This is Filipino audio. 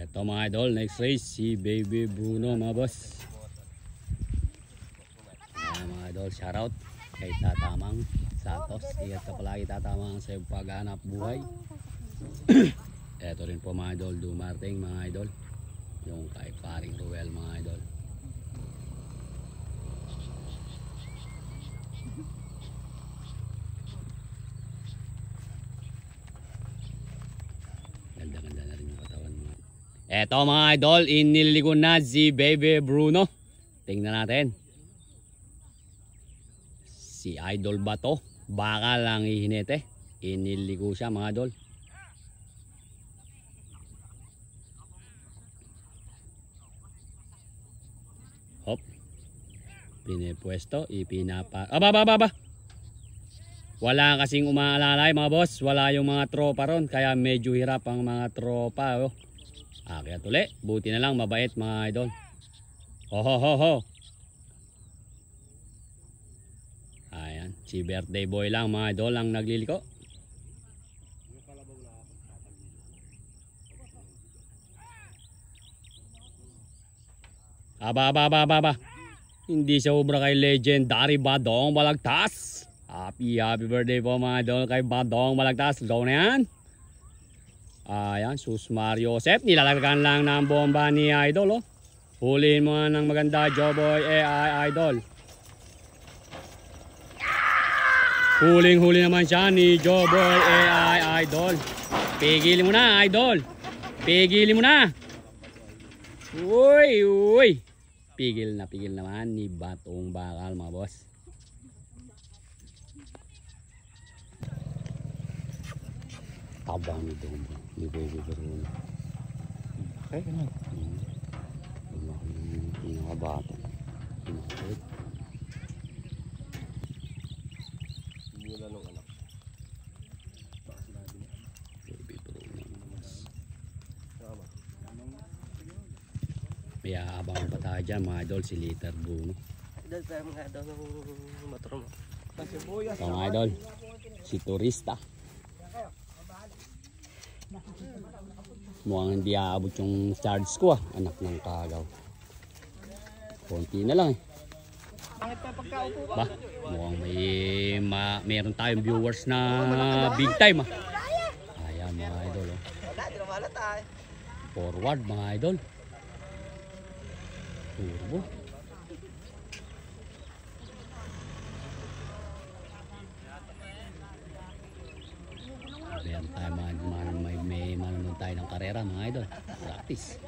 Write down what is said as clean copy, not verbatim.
Ito mga idol, next race si Baby Bruno mga boss. Mga idol, shoutout kay Tatamang Santos. Ingat ka palagi Tatamang sa iyong paghanap buhay. Ito rin po mga idol, dumating mga idol. Yung kay Paring Ruel mga idol. Ganda-ganda na rin yung katawan mga. Eto mga idol, iniligo na si Baby Bruno. Tingnan natin. Si idol ba to? Baka lang ihinete. Iniligo siya mga idol. Hop. Pinipwesto, ipinapa. Aba. Wala kasing umaalalay mga boss. Wala yung mga tropa ron. Kaya medyo hirap ang mga tropa. Oh. Kaya tuli. Buti na lang mabait mga idol. Ho. Ayan. Si birthday boy lang mga idol ang nagliliko. Aba. Hindi siya ubra kay legendary Badong Balagtas. Happy birthday po mga idol kay Badong Balagtas. Go na yan. Ayan, Sus Mario Joseph. Nilalagyan lang ng bomba ni idol. Oh. Huliin mo ng maganda, Joboy AI idol. Huling-huli naman siya ni Joboy AI idol. Pigilin mo na idol. Pigilin mo na. Uy. Pigil naman ni Batong Bakal mga boss. Tabang ni Domo ni Baby Bruno. Okay na. Pinakabata. Pinakabata. Mula nung anak. Baby Bruno. May aabang pa tayo dyan mga idol si Liter Bruno. Idol tayo mga idol ng motor mo. Ito mga idol. Si Turista. Mukhang hindi aabot yung charge ko anak ng kagaw. Konti na lang Ba, mukhang meron tayong viewers na big time Ayan mga idol Forward mga idol. Turbo. Meron tayo may manonood tayo ng karera mga idol. Practice.